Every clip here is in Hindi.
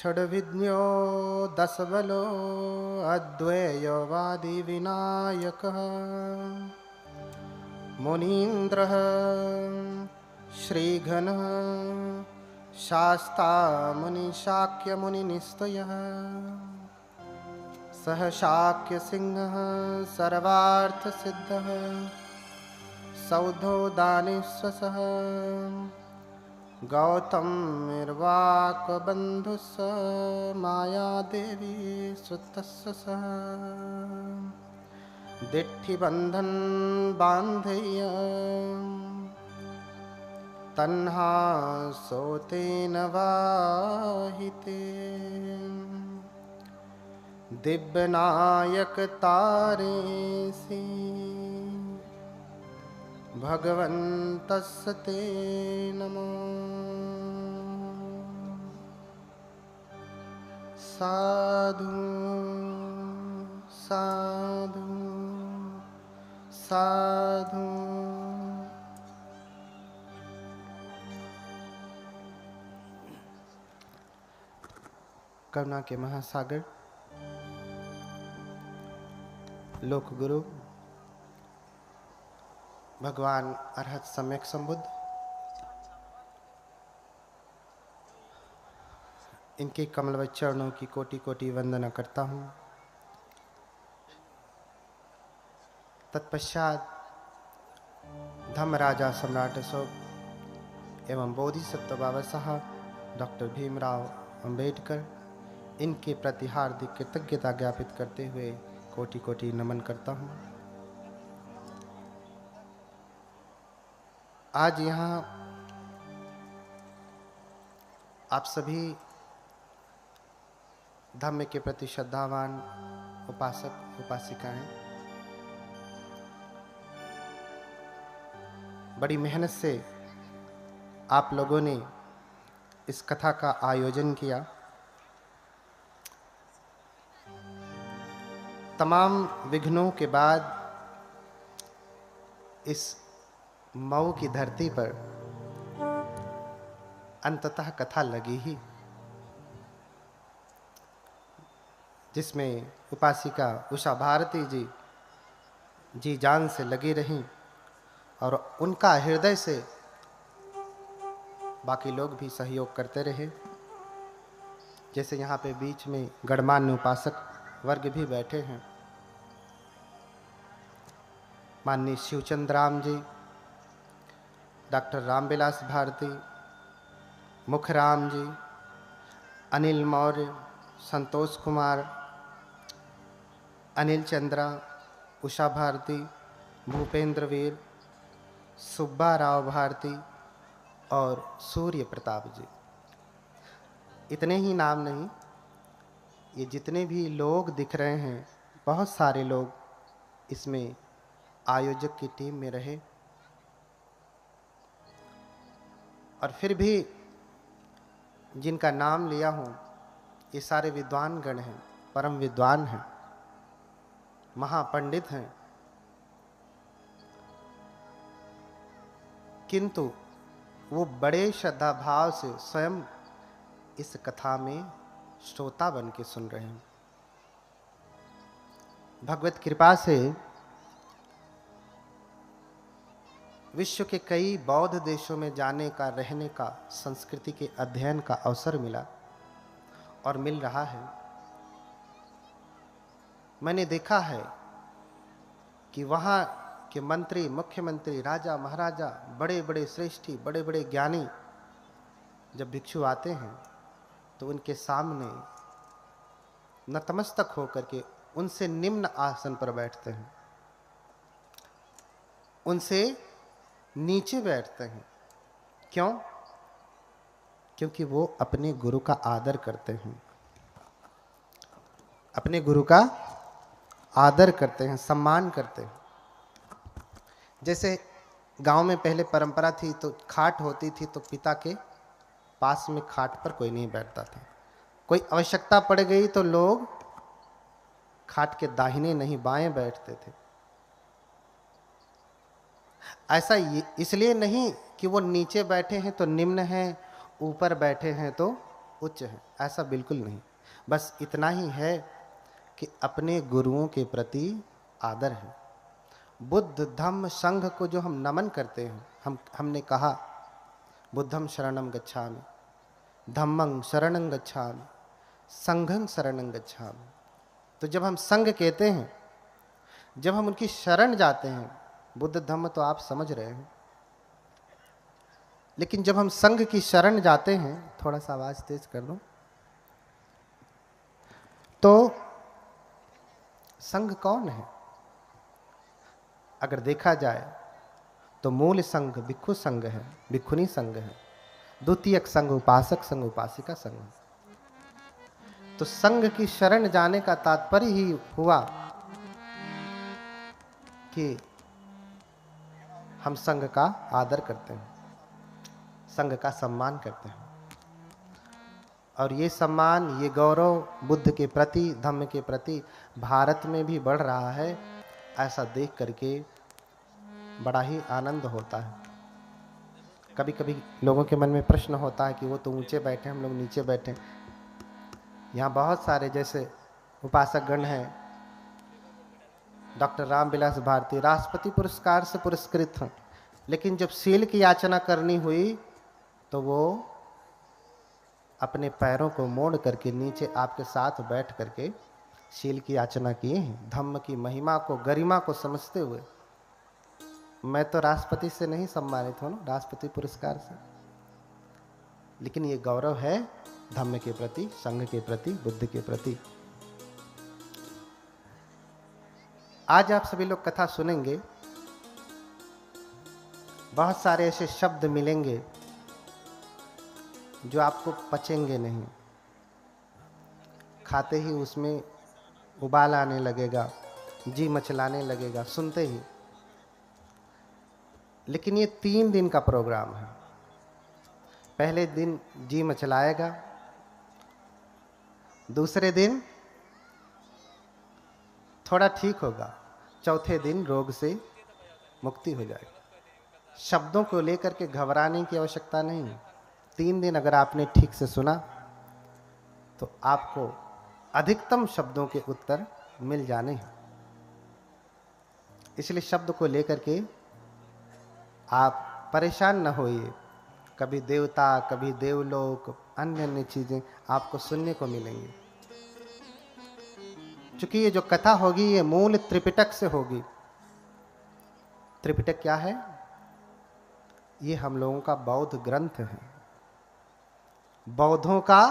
षड्विज्ञो दशबलो अद्वैयो वादिविनायकः मुनीन्द्रः श्रीघनः शास्ता मुनिशाक्यमुनिनिस्तयः सह शाक्यसिंहः सर्वार्थसिद्धः सौधोदानेश्वसः गौतमिर्वाकबन्धुस्स मायादेवी श्रुतस्य सः दिट्ठिबन्धन बान्धेय तन्हा सोतेन वाहिते दिव्यनायक तारेसि भगवन्तस्य ते नमो। साधु साधु साधु। करुणा के महासागर लोक गुरु भगवान अरहत सम्यक संबुद्ध, इनके कमलवत चरणों की कोटि कोटि वंदना करता हूँ। तत्पश्चात धर्मराजा सम्राट अशोक एवं बोधिसत्व बाबा साहब डॉक्टर भीमराव अंबेडकर, इनके प्रति हार्दिक कृतज्ञता ज्ञापित करते हुए कोटि कोटि नमन करता हूँ। आज यहाँ आप सभी धम्म के प्रति श्रद्धावान उपासक उपासिकाएं बड़ी मेहनत से आप लोगों ने इस कथा का आयोजन किया। तमाम विघ्नों के बाद इस मऊ की धरती पर अंततः कथा लगी ही, जिसमें उपासिका उषा भारती जी जान से लगी रहीं और उनका हृदय से बाकी लोग भी सहयोग करते रहे। जैसे यहाँ पे बीच में गणमान्य उपासक वर्ग भी बैठे हैं, माननीय शिवचंद्र राम जी, डॉक्टर रामविलास भारती, मुखराम जी, अनिल मौर्य, संतोष कुमार, अनिल चंद्रा, उषा भारती, भूपेंद्र वीर, सुब्बा राव भारती और सूर्य प्रताप जी। इतने ही नाम नहीं, ये जितने भी लोग दिख रहे हैं, बहुत सारे लोग इसमें आयोजक की टीम में रहे। और फिर भी जिनका नाम लिया हूँ, ये सारे विद्वान गण हैं, परम विद्वान हैं, महापंडित हैं, किंतु वो बड़े श्रद्धा भाव से स्वयं इस कथा में श्रोता बन के सुन रहे हैं। भगवत कृपा से विश्व के कई बौद्ध देशों में जाने का, रहने का, संस्कृति के अध्ययन का अवसर मिला और मिल रहा है। मैंने देखा है कि वहाँ के मंत्री, मुख्यमंत्री, राजा महाराजा, बड़े बड़े श्रेष्ठी, बड़े बड़े ज्ञानी जब भिक्षु आते हैं तो उनके सामने नतमस्तक होकर के उनसे निम्न आसन पर बैठते हैं, उनसे नीचे बैठते हैं। क्यों? क्योंकि वो अपने गुरु का आदर करते हैं, अपने गुरु का आदर करते हैं, सम्मान करते हैं। जैसे गांव में पहले परंपरा थी, तो खाट होती थी तो पिता के पास में खाट पर कोई नहीं बैठता था। कोई आवश्यकता पड़ गई तो लोग खाट के दाहिने नहीं बाएं बैठते थे। ऐसा इसलिए नहीं कि वो नीचे बैठे हैं तो निम्न हैं, ऊपर बैठे हैं तो उच्च हैं, ऐसा बिल्कुल नहीं। बस इतना ही है कि अपने गुरुओं के प्रति आदर है। बुद्ध धम्म संघ को जो हम नमन करते हैं, हमने कहा बुद्धं शरणं गच्छामि, धम्मं शरणं गच्छामि, संघं शरणं गच्छामि। तो जब हम संघ कहते हैं, जब हम उनकी शरण जाते हैं, बुद्ध धम्म तो आप समझ रहे हैं, लेकिन जब हम संघ की शरण जाते हैं, थोड़ा सा आवाज तेज कर दो, तो संघ कौन है? अगर देखा जाए तो मूल संघ भिक्षु संघ है, भिक्षुनी संघ है। द्वितीयक संघ उपासक संघ, उपासिका संघ। तो संघ की शरण जाने का तात्पर्य ही हुआ कि हम संघ का आदर करते हैं, संघ का सम्मान करते हैं। और ये सम्मान, ये गौरव बुद्ध के प्रति, धम्म के प्रति भारत में भी बढ़ रहा है। ऐसा देख करके बड़ा ही आनंद होता है। कभी कभी लोगों के मन में प्रश्न होता है कि वो तो ऊंचे बैठे, हम लोग नीचे बैठे। यहाँ बहुत सारे जैसे उपासक गण हैं, डॉक्टर रामविलास भारती राष्ट्रपति पुरस्कार से पुरस्कृत हैं, लेकिन जब शील की याचना करनी हुई तो वो अपने पैरों को मोड़ करके नीचे आपके साथ बैठ करके शील की याचना किए हैं, धम्म की महिमा को, गरिमा को समझते हुए। मैं तो राष्ट्रपति से नहीं सम्मानित हूं, राष्ट्रपति पुरस्कार से, लेकिन ये गौरव है धम्म के प्रति, संघ के प्रति, बुद्ध के प्रति। आज आप सभी लोग कथा सुनेंगे, बहुत सारे ऐसे शब्द मिलेंगे जो आपको पचेंगे नहीं, खाते ही उसमें उबाल आने लगेगा, जी मचलाने लगेगा सुनते ही। लेकिन ये 3 दिन का प्रोग्राम है। पहले दिन जी मचलाएगा, दूसरे दिन थोड़ा ठीक होगा, चौथे दिन रोग से मुक्ति हो जाएगी। शब्दों को लेकर के घबराने की आवश्यकता नहीं है। 3 दिन अगर आपने ठीक से सुना तो आपको अधिकतम शब्दों के उत्तर मिल जाने हैं। इसलिए शब्द को लेकर के आप परेशान न होइए। कभी देवता, कभी देवलोक, अन्य अन्य चीजें आपको सुनने को मिलेंगी। चूंकि ये जो कथा होगी ये मूल त्रिपिटक से होगी। त्रिपिटक क्या है? ये हम लोगों का बौद्ध ग्रंथ है, बौद्धों का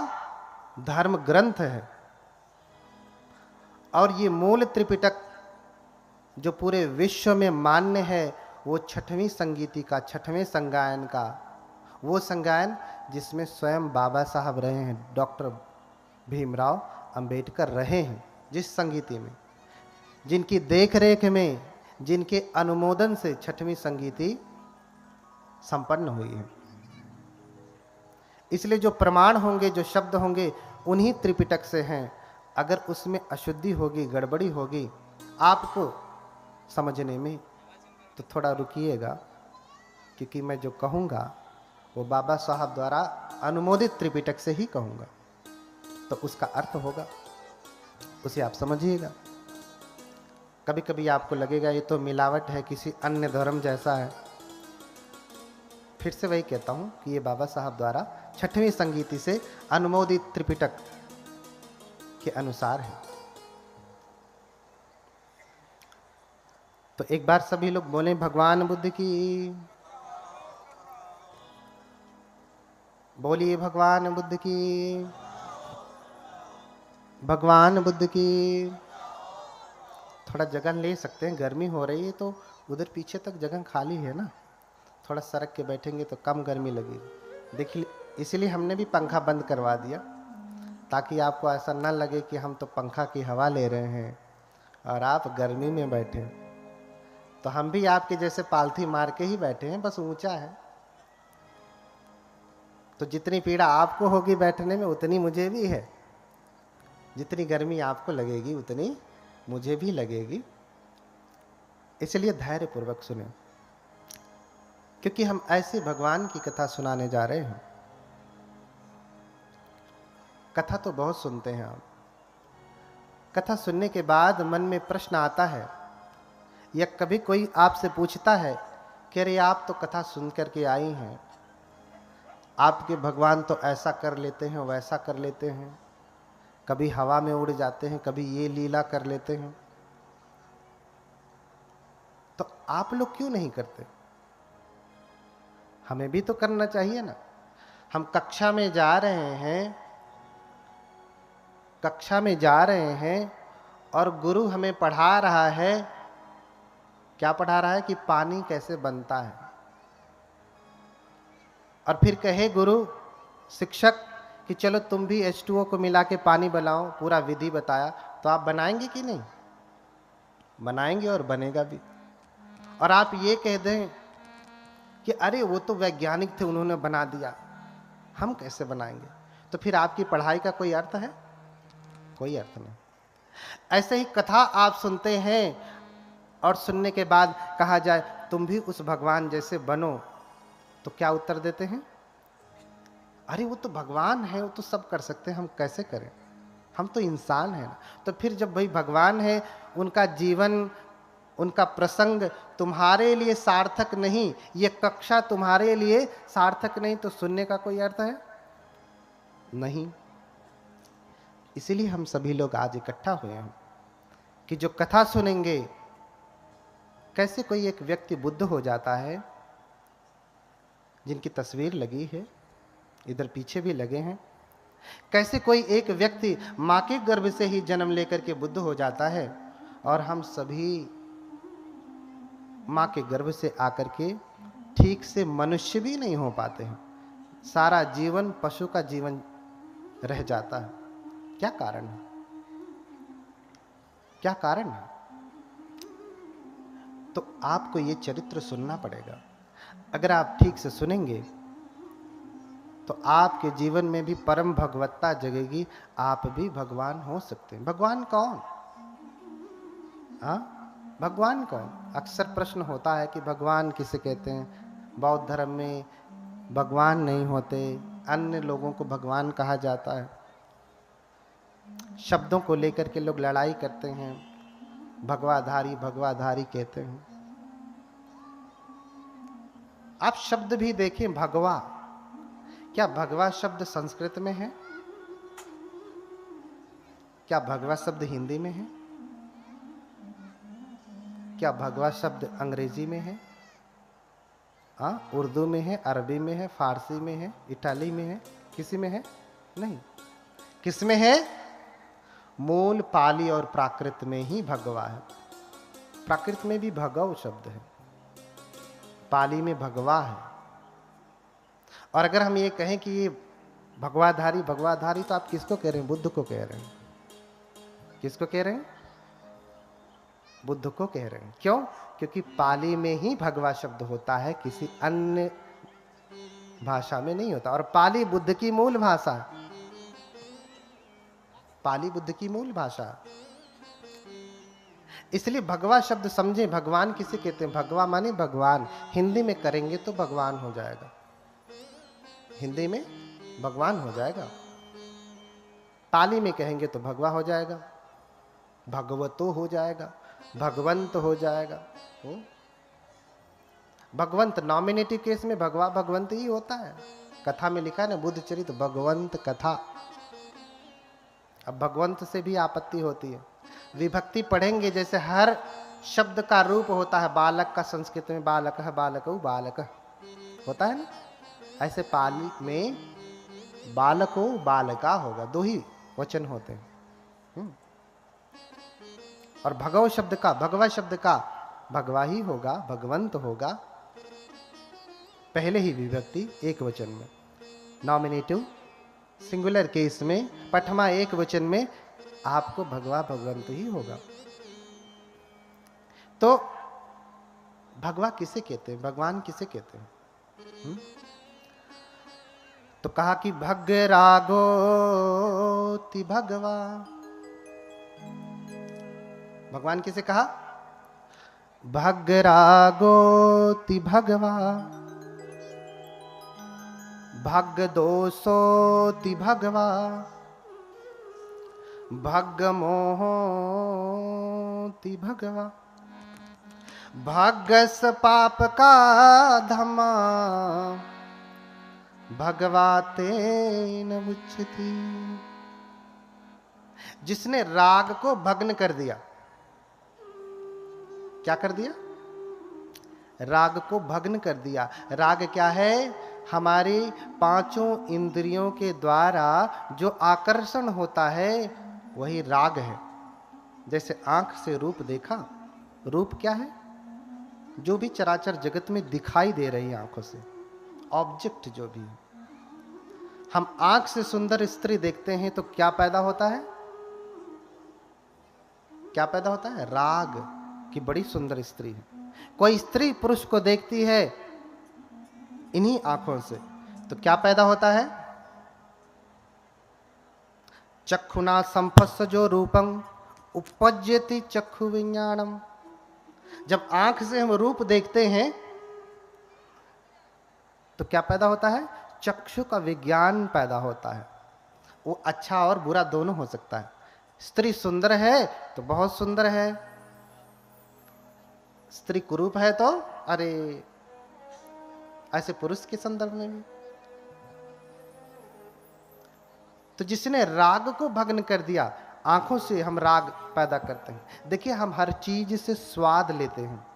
धर्म ग्रंथ है। और ये मूल त्रिपिटक जो पूरे विश्व में मान्य है, वो 6वीं संगीति का, 6वें संगायन का, वो संगायन जिसमें स्वयं बाबा साहब रहे हैं, डॉक्टर भीमराव अंबेडकर रहे हैं, जिस संगीति में, जिनकी देखरेख में, जिनके अनुमोदन से 6वीं संगीति संपन्न हुई है। इसलिए जो प्रमाण होंगे, जो शब्द होंगे, उन्हीं त्रिपिटक से हैं। अगर उसमें अशुद्धि होगी, गड़बड़ी होगी आपको समझने में, तो थोड़ा रुकिएगा, क्योंकि मैं जो कहूँगा वो बाबा साहब द्वारा अनुमोदित त्रिपिटक से ही कहूँगा, तो उसका अर्थ होगा, उसे आप समझिएगा। कभी कभी आपको लगेगा ये तो मिलावट है, किसी अन्य धर्म जैसा है। फिर से वही कहता हूँ कि ये बाबा साहब द्वारा 6वीं संगीति से अनुमोदित त्रिपिटक के अनुसार है। तो एक बार सभी लोग बोलें भगवान बुद्ध की, बोलिए भगवान बुद्ध की, भगवान बुद्ध की। थोड़ा जगह ले सकते हैं, गर्मी हो रही है तो उधर पीछे तक जगह खाली है ना, थोड़ा सरक के बैठेंगे तो कम गर्मी लगेगी। देखिए, इसलिए हमने भी पंखा बंद करवा दिया, ताकि आपको ऐसा न लगे कि हम तो पंखा की हवा ले रहे हैं और आप गर्मी में बैठे। तो हम भी आपके जैसे पालथी मार के ही बैठे हैं, बस ऊंचा है। तो जितनी पीड़ा आपको होगी बैठने में, उतनी मुझे भी है। जितनी गर्मी आपको लगेगी उतनी मुझे भी लगेगी। इसलिए धैर्य पूर्वक सुने, क्योंकि हम ऐसे भगवान की कथा सुनाने जा रहे हैं कथा तो बहुत सुनते हैं आप। कथा सुनने के बाद मन में प्रश्न आता है, या कभी कोई आपसे पूछता है कि अरे आप तो कथा सुन करके आई हैं, आपके भगवान तो ऐसा कर लेते हैं, वैसा कर लेते हैं, कभी हवा में उड़ जाते हैं, कभी ये लीला कर लेते हैं, तो आप लोग क्यों नहीं करते? हमें भी तो करना चाहिए ना। हम कक्षा में जा रहे हैं, कक्षा में जा रहे हैं और गुरु हमें पढ़ा रहा है। क्या पढ़ा रहा है? कि पानी कैसे बनता है। और फिर कहे गुरु, शिक्षक कि चलो तुम भी H2O को मिला के पानी बनाओ, पूरा विधि बताया, तो आप बनाएंगे कि नहीं? बनाएंगे और बनेगा भी। और आप ये कह दें कि अरे वो तो वैज्ञानिक थे, उन्होंने बना दिया, हम कैसे बनाएंगे? तो फिर आपकी पढ़ाई का कोई अर्थ है? कोई अर्थ नहीं। ऐसे ही कथा आप सुनते हैं और सुनने के बाद कहा जाए तुम भी उस भगवान जैसे बनो, तो क्या उत्तर देते हैं? अरे वो तो भगवान है, वो तो सब कर सकते हैं, हम कैसे करें? हम तो इंसान हैं ना। तो फिर जब भाई भगवान है, उनका जीवन, उनका प्रसंग तुम्हारे लिए सार्थक नहीं, ये कक्षा तुम्हारे लिए सार्थक नहीं, तो सुनने का कोई अर्थ है? नहीं। इसीलिए हम सभी लोग आज इकट्ठा हुए हैं कि जो कथा सुनेंगे, कैसे कोई एक व्यक्ति बुद्ध हो जाता है, जिनकी तस्वीर लगी है, इधर पीछे भी लगे हैं। कैसे कोई एक व्यक्ति मां के गर्भ से ही जन्म लेकर के बुद्ध हो जाता है, और हम सभी मां के गर्भ से आकर के ठीक से मनुष्य भी नहीं हो पाते हैं। सारा जीवन पशु का जीवन रह जाता है। क्या कारण है? क्या कारण है? तो आपको ये चरित्र सुनना पड़ेगा। अगर आप ठीक से सुनेंगे तो आपके जीवन में भी परम भगवत्ता जगेगी, आप भी भगवान हो सकते हैं। भगवान कौन? भगवान कौन? अक्सर प्रश्न होता है कि भगवान किसे कहते हैं। बौद्ध धर्म में भगवान नहीं होते, अन्य लोगों को भगवान कहा जाता है। शब्दों को लेकर के लोग लड़ाई करते हैं, भगवाधारी भगवाधारी कहते हैं। आप शब्द भी देखें, भगवा, क्या भगवा शब्द संस्कृत में है? क्या भगवा शब्द हिंदी में है? क्या भगवा शब्द अंग्रेजी में है? उर्दू में है, अरबी में है, फारसी में है, इटाली में है? किसी में है? नहीं। किस में है? मूल पाली और प्राकृत में ही भगवा है। प्राकृत में भी भगव शब्द है, पाली में भगवा है। और अगर हम ये कहें कि ये भगवाधारी भगवाधारी, तो आप किसको कह रहे हैं? बुद्ध को कह रहे हैं। किसको कह रहे हैं? बुद्ध को कह रहे हैं। क्यों? क्योंकि पाली में ही भगवा शब्द होता है, किसी अन्य भाषा में नहीं होता। और पाली बुद्ध की मूल भाषा है। पाली बुद्ध की मूल भाषा है। इसलिए भगवा शब्द समझे। भगवान किसे कहते हैं? भगवा माने भगवान। हिंदी में करेंगे तो भगवान हो जाएगा, हिंदी में भगवान हो जाएगा। पाली में कहेंगे तो भगवा हो जाएगा, भगवतो हो जाएगा, भगवंत हो जाएगा। भगवंत नॉमिनेटिव केस में भगवा भगवंत ही होता है। कथा में लिखा है ना, बुद्ध चरित भगवंत कथा। अब भगवंत से भी आपत्ति होती है। विभक्ति पढ़ेंगे, जैसे हर शब्द का रूप होता है। बालक का संस्कृत में बालक है, बालक बालक होता है ना, ऐसे पाली में बालको बालका होगा, दो ही वचन होते हैं। और भगव शब्द का, भगवा शब्द का भगवा ही होगा, भगवंत होगा। पहले ही विभक्ति एक वचन में, नॉमिनेटिव सिंगुलर केस में, पठमा एक वचन में आपको भगवा भगवंत ही होगा। तो भगवा किसे कहते हैं? भगवान किसे कहते हैं? तो कहा कि भग रागोति भगवा। भगवान किसे कहा? भग रागोति भगवा, भग दोषोति भगवा, भग्ग मोहोति भगवा, भाग्यस पाप का धमा, भगवाते न उच्चति। जिसने राग को भग्न कर दिया, क्या कर दिया? राग को भग्न कर दिया। राग क्या है? हमारी पांचों इंद्रियों के द्वारा जो आकर्षण होता है वही राग है। जैसे आंख से रूप देखा, रूप क्या है? जो भी चराचर जगत में दिखाई दे रही आंखों से, ऑब्जेक्ट जो भी है। हम आंख से सुंदर स्त्री देखते हैं तो क्या पैदा होता है? क्या पैदा होता है? राग कि बड़ी सुंदर स्त्री है। कोई स्त्री पुरुष को देखती है इन्हीं आंखों से तो क्या पैदा होता है? चक्षुना संपस्सजो रूपं उपपज्यति चक्षु विज्ञानम। जब आंख से हम रूप देखते हैं तो क्या पैदा होता है? चक्षु का विज्ञान पैदा होता है। वो अच्छा और बुरा दोनों हो सकता है। स्त्री सुंदर है तो बहुत सुंदर है, स्त्री कुरूप है तो अरे, ऐसे पुरुष के संदर्भ में भी। तो जिसने राग को भग्न कर दिया, आंखों से हम राग पैदा करते हैं। देखिए, हम हर चीज से स्वाद लेते हैं,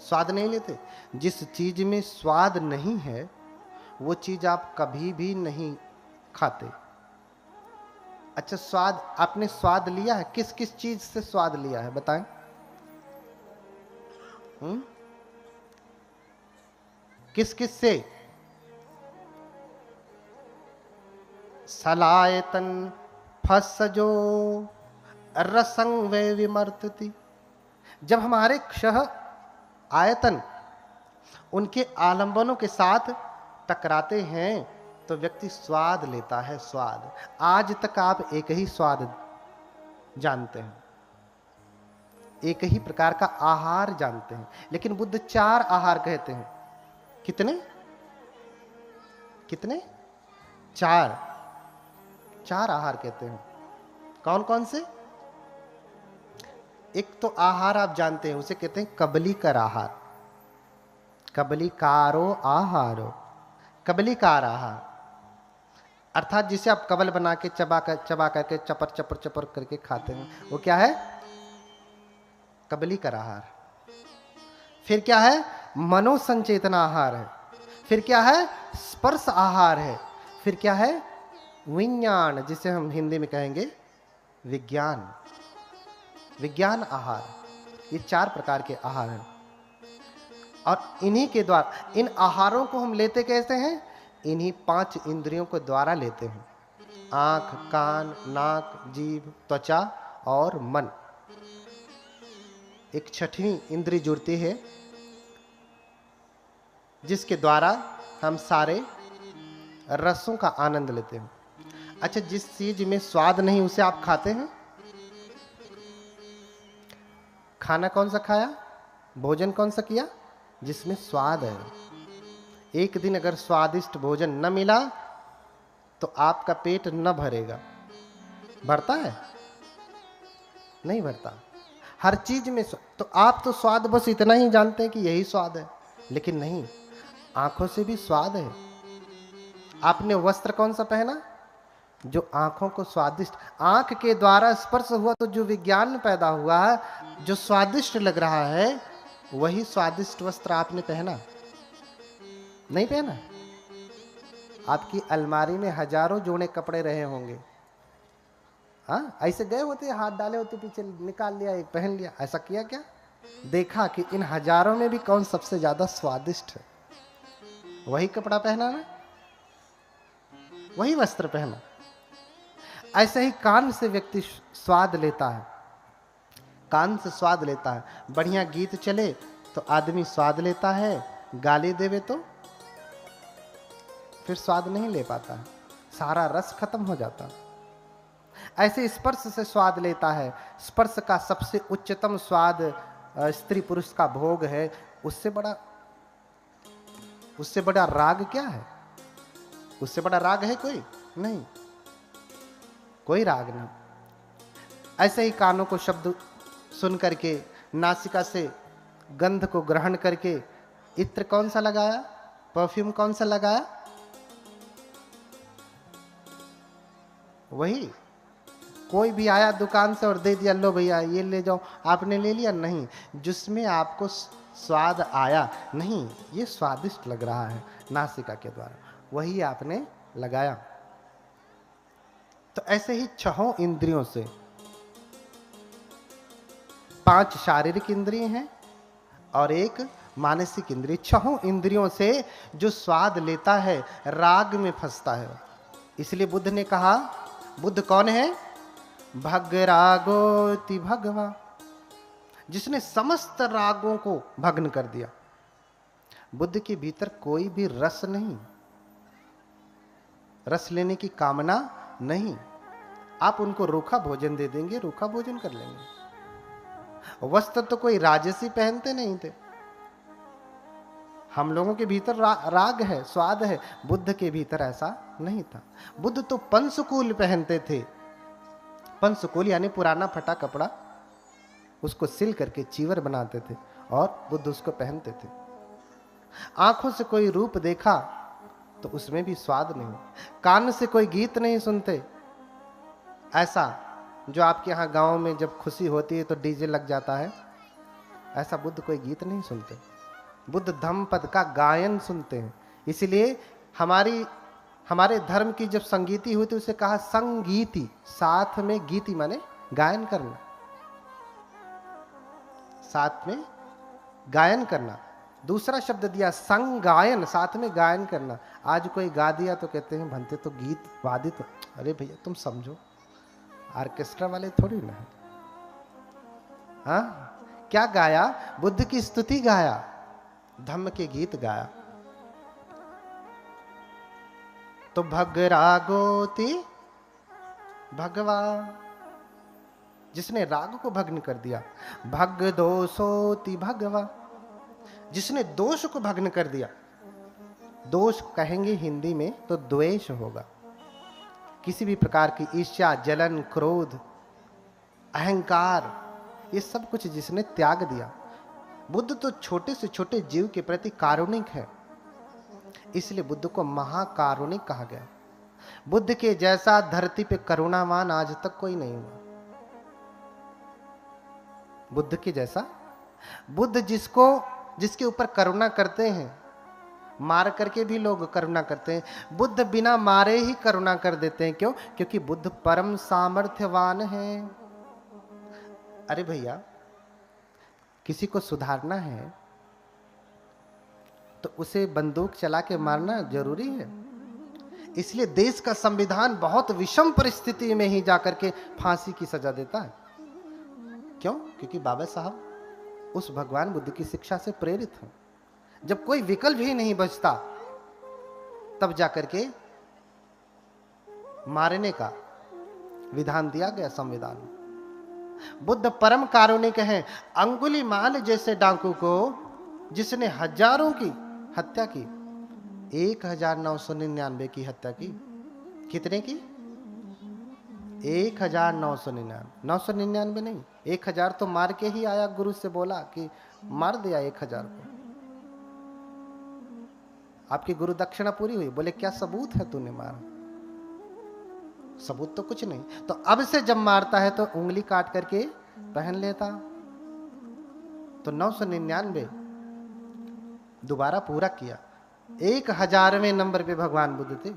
स्वाद नहीं लेते। जिस चीज में स्वाद नहीं है वो चीज आप कभी भी नहीं खाते। अच्छा, स्वाद आपने स्वाद लिया है? किस किस चीज से स्वाद लिया है बताएं? किस किस से? सलायतन फसजो रसंग वे विमर्तति। जब हमारे क्षह आयतन उनके आलंबनों के साथ टकराते हैं तो व्यक्ति स्वाद लेता है। स्वाद, आज तक आप एक ही स्वाद जानते हैं, एक ही प्रकार का आहार जानते हैं, लेकिन बुद्ध 4 आहार कहते हैं। कितने कितने? 4 आहार कहते हैं। कौन कौन से? एक तो आहार आप जानते हैं, उसे कहते हैं कबलीकर आहार। कबलीकारो आहारो, कबलीकार आहार अर्थात जिसे आप कबल बना के चबा करके चपर चपर चपर करके खाते हैं, वो क्या है? कबलीकर आहार। फिर क्या है? मनोसंचेतना आहार है। फिर क्या है? स्पर्श आहार है। फिर क्या है? विज्ञान, जिसे हम हिंदी में कहेंगे विज्ञान, विज्ञान आहार। ये 4 प्रकार के आहार हैं और इन्हीं के द्वारा, इन आहारों को हम लेते कैसे हैं? इन्हीं 5 इंद्रियों के द्वारा लेते हैं। आंख, कान, नाक, जीभ, त्वचा और मन। एक 6वीं इंद्री जुड़ती है जिसके द्वारा हम सारे रसों का आनंद लेते हैं। अच्छा, जिस चीज में स्वाद नहीं उसे आप खाते हैं? खाना कौन सा खाया? भोजन कौन सा किया? जिसमें स्वाद है। एक दिन अगर स्वादिष्ट भोजन न मिला तो आपका पेट न भरेगा। भरता है? नहीं भरता। हर चीज में तो आप तो स्वाद बस इतना ही जानते हैं कि यही स्वाद है, लेकिन नहीं, आंखों से भी स्वाद है। आपने वस्त्र कौन सा पहना? जो आंखों को स्वादिष्ट, आंख के द्वारा स्पर्श हुआ तो जो विज्ञान पैदा हुआ, जो स्वादिष्ट लग रहा है, वही स्वादिष्ट वस्त्र आपने पहना। नहीं पहना? आपकी अलमारी में हजारों जोड़े कपड़े रहे होंगे, हाँ, ऐसे गए होते, हाथ डाले होते पीछे, निकाल लिया, एक पहन लिया। ऐसा किया क्या? देखा कि इन हजारों में भी कौन सबसे ज्यादा स्वादिष्ट है, वही कपड़ा पहना ना, वही वस्त्र पहना। ऐसे ही कान से व्यक्ति स्वाद लेता है, कान से स्वाद लेता है। बढ़िया गीत चले तो आदमी स्वाद लेता है, गाली देवे तो फिर स्वाद नहीं ले पाता है, सारा रस खत्म हो जाता है। ऐसे स्पर्श से स्वाद लेता है। स्पर्श का सबसे उच्चतम स्वाद स्त्री पुरुष का भोग है। उससे बड़ा राग क्या है? उससे बड़ा राग है कोई नहीं। कोई राग नहीं। ऐसे ही कानों को शब्द सुन करके, नासिका से गंध को ग्रहण करके इत्र कौन सा लगाया, परफ्यूम कौन सा लगाया, वही। कोई भी आया दुकान से और दे दिया, लो भैया ये ले जाओ, आपने ले लिया? नहीं, जिसमें आपको स्वाद आया, नहीं ये स्वादिष्ट लग रहा है नासिका के द्वारा, वही आपने लगाया। तो ऐसे ही छहों इंद्रियों से, 5 शारीरिक इंद्रिय हैं और एक मानसिक इंद्रिय, छहों इंद्रियों से जो स्वाद लेता है राग में फंसता है। इसलिए बुद्ध ने कहा, बुद्ध कौन है? भग रागोति भगवा, जिसने समस्त रागों को भग्न कर दिया। बुद्ध के भीतर कोई भी रस नहीं, रस लेने की कामना नहीं। आप उनको रूखा भोजन दे देंगे, रूखा भोजन कर लेंगे। वस्त्र तो कोई राजसी पहनते नहीं थे। हम लोगों के भीतर राग है, स्वाद है, बुद्ध के भीतर ऐसा नहीं था। बुद्ध तो पंचकूल पहनते थे। पंचकूल यानी पुराना फटा कपड़ा, उसको सिल करके चीवर बनाते थे और बुद्ध उसको पहनते थे। आंखों से कोई रूप देखा तो उसमें भी स्वाद नहीं। कान से कोई गीत नहीं सुनते, ऐसा जो आपके यहाँ गांव में जब खुशी होती है तो डीजे लग जाता है, ऐसा बुद्ध कोई गीत नहीं सुनते। बुद्ध धम्मपद का गायन सुनते हैं। इसलिए हमारे धर्म की जब संगीति हुई तो उसे कहा संगीति, साथ में गीति माने गायन करना, साथ में गायन करना। दूसरा शब्द दिया संगायन, साथ में गायन करना। आज कोई गा दिया तो कहते हैं भंते तो गीत वादित। अरे भैया तुम समझो, ऑर्केस्ट्रा वाले थोड़ी ना है। हाँ, क्या गाया? बुद्ध की स्तुति गाया, धम्म के गीत गाया। तो भग रागोति भगवा, जिसने राग को भग्न कर दिया। भग दोषोति भगवा, जिसने दोष को भग्न कर दिया। दोष कहेंगे हिंदी में तो द्वेष होगा। किसी भी प्रकार की ईर्ष्या, जलन, क्रोध, अहंकार, ये सब कुछ जिसने त्याग दिया। बुद्ध तो छोटे से छोटे जीव के प्रति कारुणिक है, इसलिए बुद्ध को महाकारुणिक कहा गया। बुद्ध के जैसा धरती पे करुणावान आज तक कोई नहीं हुआ। बुद्ध के जैसा, बुद्ध जिसके ऊपर करुणा करते हैं, मार करके भी लोग करुणा करते हैं, बुद्ध बिना मारे ही करुणा कर देते हैं। क्यों? क्योंकि बुद्ध परम सामर्थ्यवान है। अरे भैया, किसी को सुधारना है तो उसे बंदूक चला के मारना जरूरी है। इसलिए देश का संविधान बहुत विषम परिस्थिति में ही जाकर के फांसी की सजा देता है। क्यों? क्योंकि बाबा साहब उस भगवान बुद्ध की शिक्षा से प्रेरित हैं। जब कोई विकल्प ही नहीं बचता तब जाकर के मारने का विधान दिया गया संविधान में। बुद्ध परम कारुणिक हैं। अंगुलीमाल जैसे डाकू को जिसने हजारों की हत्या की, 1999 की हत्या की। कितने की? 1999। 999 नहीं, 1000 तो मार के ही आया। गुरु से बोला कि मार दिया 1000 को। आपकी गुरु दक्षिणा पूरी हुई। बोले क्या सबूत है तूने मारा? सबूत तो कुछ नहीं। तो अब से जब मारता है तो उंगली काट करके पहन लेता। तो 999 दोबारा पूरा किया। 1000वें नंबर पे भगवान बुद्ध थे।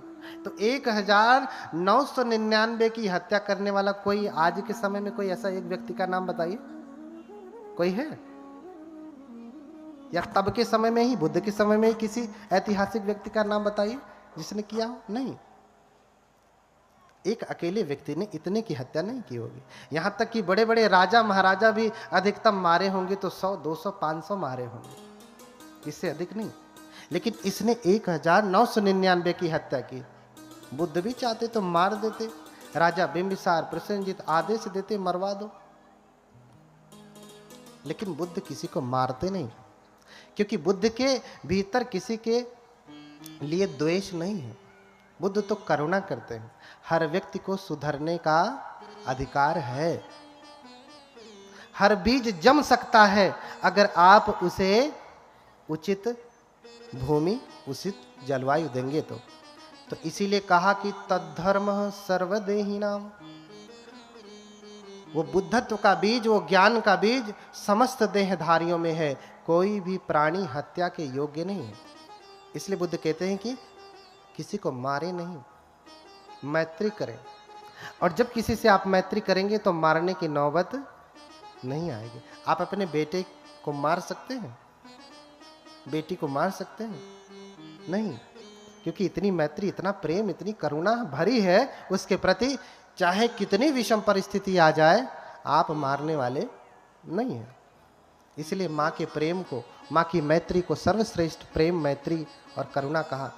तो 1999 की हत्या करने वाला कोई आज के समय में कोई ऐसा एक व्यक्ति का नाम बताइए, कोई है? या तब के समय में ही, बुद्ध के समय में ही किसी ऐतिहासिक व्यक्ति का नाम बताइए जिसने किया हो? नहीं। एक अकेले व्यक्ति ने इतने की हत्या नहीं की होगी। यहां तक कि बड़े बड़े राजा महाराजा भी अधिकतम मारे होंगे तो 100, 200, 500 मारे होंगे, इससे अधिक नहीं। लेकिन इसने 1999 की हत्या की। बुद्ध भी चाहते तो मार देते। राजा बिंबिसार, प्रसेनजीत आदेश देते मरवा दो। लेकिन बुद्ध किसी को मारते नहीं, क्योंकि बुद्ध के भीतर किसी के लिए द्वेष नहीं है। बुद्ध तो करुणा करते हैं। हर व्यक्ति को सुधरने का अधिकार है। हर बीज जम सकता है अगर आप उसे उचित भूमि, उचित जलवायु देंगे तो इसीलिए कहा कि तद्धर्मः सर्वदेहिनाम। वो बुद्धत्व का बीज, वो ज्ञान का बीज समस्त देहधारियों में है। कोई भी प्राणी हत्या के योग्य नहीं है। इसलिए बुद्ध कहते हैं कि किसी को मारे नहीं, मैत्री करें। और जब किसी से आप मैत्री करेंगे तो मारने की नौबत नहीं आएगी। आप अपने बेटे को मार सकते हैं, बेटी को मार सकते हैं? नहीं, क्योंकि इतनी मैत्री, इतना प्रेम, इतनी करुणा भरी है उसके प्रति, चाहे कितनी विषम परिस्थिति आ जाए आप मारने वाले नहीं हैं। इसलिए माँ के प्रेम को, माँ की मैत्री को सर्वश्रेष्ठ प्रेम, मैत्री और करुणा कहा।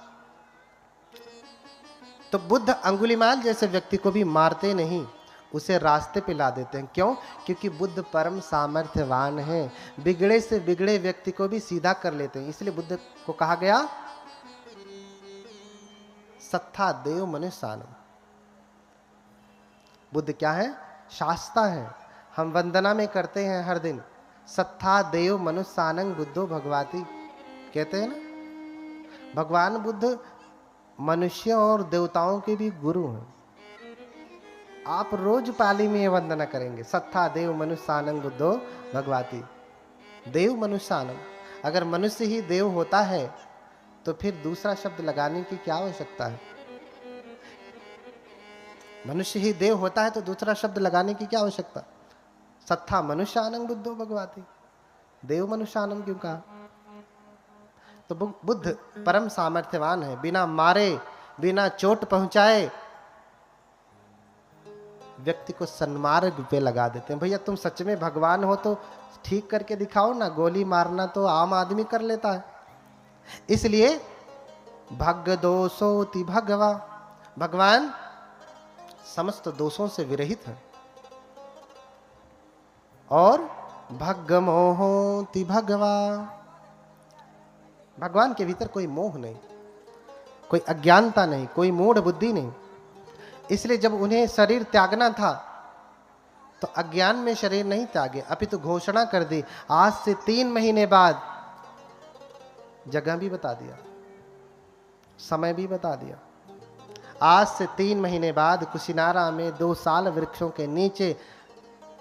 तो बुद्ध अंगुलीमाल जैसे व्यक्ति को भी मारते नहीं, उसे रास्ते पे ला देते हैं। क्यों? क्योंकि बुद्ध परम सामर्थ्यवान है, बिगड़े से बिगड़े व्यक्ति को भी सीधा कर लेते हैं। इसलिए बुद्ध को कहा गया सत्ता देव मनुष्यानम। बुद्ध क्या है? शास्ता है। हम वंदना में करते हैं हर दिन, सत्ता देव मनुष्यानंग बुद्धो भगवाती, कहते हैं ना। भगवान बुद्ध मनुष्यों और देवताओं के भी गुरु हैं। आप रोज पाली में वंदना करेंगे, सत्ता देव मनुष्यानंग बुद्धो भगवाती। देव मनुष्यानंग, अगर मनुष्य ही देव होता है तो फिर दूसरा शब्द लगाने की क्या आवश्यकता है? मनुष्य ही देव होता है तो दूसरा शब्द लगाने की क्या आवश्यकता? सत्ता मनुष्यानंग बुद्धो भगवाती, देव मनुष्यानम क्यों कहा? तो बुद्ध परम सामर्थ्यवान है। बिना मारे, बिना चोट पहुंचाए व्यक्ति को सन्मार्ग पे लगा देते हैं। भैया तुम सच में भगवान हो तो ठीक करके दिखाओ ना, गोली मारना तो आम आदमी कर लेता है। इसलिए भग दोषोति भगवा, भगवान समस्त दोषों से विरहित है। और भग मोहोति भगवा, भगवान के भीतर कोई मोह नहीं, कोई अज्ञानता नहीं, कोई मूढ़ बुद्धि नहीं। इसलिए जब उन्हें शरीर त्यागना था तो अज्ञान में शरीर नहीं त्यागे, अपितु घोषणा कर दी, आज से 3 महीने बाद, जगह भी बता दिया, समय भी बता दिया। आज से 3 महीने बाद कुशिनारा में 2 साल वृक्षों के नीचे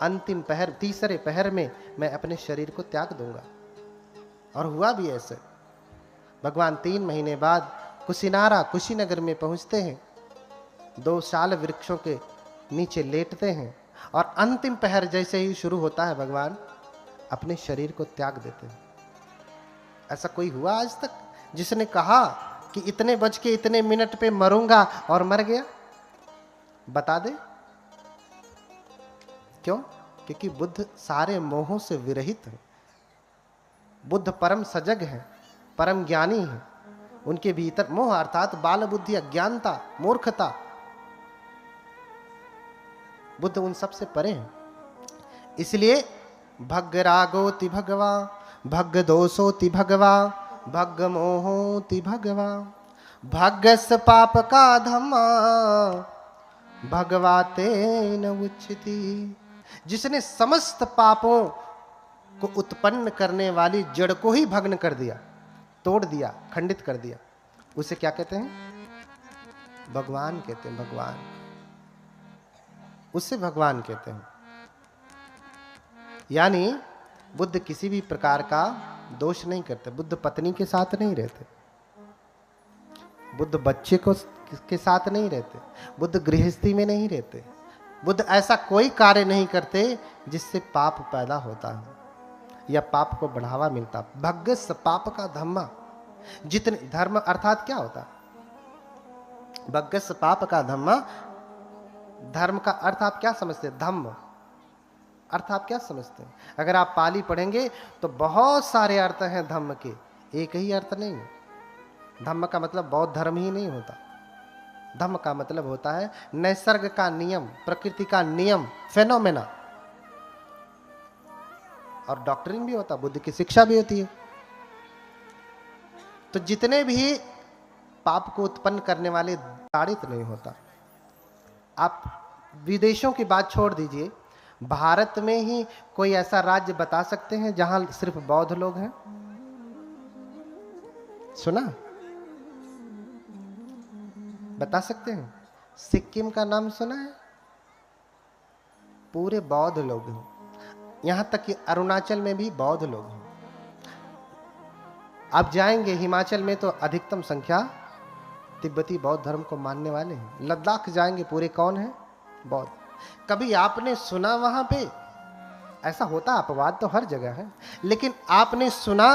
अंतिम पहर, तीसरे पहर में मैं अपने शरीर को त्याग दूंगा। और हुआ भी ऐसे। भगवान 3 महीने बाद कुशिनारा, कुशीनगर में पहुंचते हैं, 2 साल वृक्षों के नीचे लेटते हैं और अंतिम पहर जैसे ही शुरू होता है भगवान अपने शरीर को त्याग देते हैं। ऐसा कोई हुआ आज तक जिसने कहा कि इतने बज के इतने मिनट पे मरूंगा और मर गया? बता दे। क्यों? क्योंकि बुद्ध सारे मोहों से विरहित है। बुद्ध परम सजग है, परम ज्ञानी है। उनके भीतर मोह अर्थात बाल बुद्धि, अज्ञानता, मूर्खता, बुद्ध उन सब से परे हैं। इसलिए भग रागोति भगवा, भग दोषोति भगवा, भग मोहोति भगवा, भगस पाप का धम्मा भगवाते न उच्चति। जिसने समस्त पापों को उत्पन्न करने वाली जड़ को ही भग्न कर दिया, तोड़ दिया, खंडित कर दिया, उसे क्या कहते हैं? भगवान कहते हैं। भगवान, उसे भगवान कहते हैं। यानी बुद्ध किसी भी प्रकार का दोष नहीं करते। बुद्ध पत्नी के साथ नहीं रहते, बुद्ध बच्चे को के साथ नहीं रहते, बुद्ध गृहस्थी में नहीं रहते, बुद्ध ऐसा कोई कार्य नहीं करते जिससे पाप पैदा होता है या पाप को बढ़ावा मिलता। भग्गस पाप का धम्मा, जितने धर्म अर्थात क्या होता? भग्गस पाप का धम्मा, धर्म का अर्थ आप क्या समझते हैं? धम्म अर्थ आप क्या समझते हैं? अगर आप पाली पढ़ेंगे तो बहुत सारे अर्थ हैं धम्म के, एक ही अर्थ नहीं है। धम्म का मतलब बौद्ध धर्म ही नहीं होता। धम्म का मतलब होता है नैसर्ग का नियम, प्रकृति का नियम, फेनोमेना। और डॉक्ट्रिन भी होता, बुद्ध की शिक्षा भी होती है। तो जितने भी पाप को उत्पन्न करने वाले ताड़ित नहीं होता। आप विदेशों की बात छोड़ दीजिए, भारत में ही कोई ऐसा राज्य बता सकते हैं जहां सिर्फ बौद्ध लोग हैं? सुना? बता सकते हैं? सिक्किम का नाम सुना है? पूरे बौद्ध लोग हैं। यहां तक कि अरुणाचल में भी बौद्ध लोग हैं। आप जाएंगे हिमाचल में तो अधिकतम संख्या तिब्बती बौद्ध धर्म को मानने वाले हैं। लद्दाख जाएंगे, पूरे कौन है? बौद्ध। कभी आपने सुना वहां पे ऐसा होता? अपवाद तो हर जगह है, लेकिन आपने सुना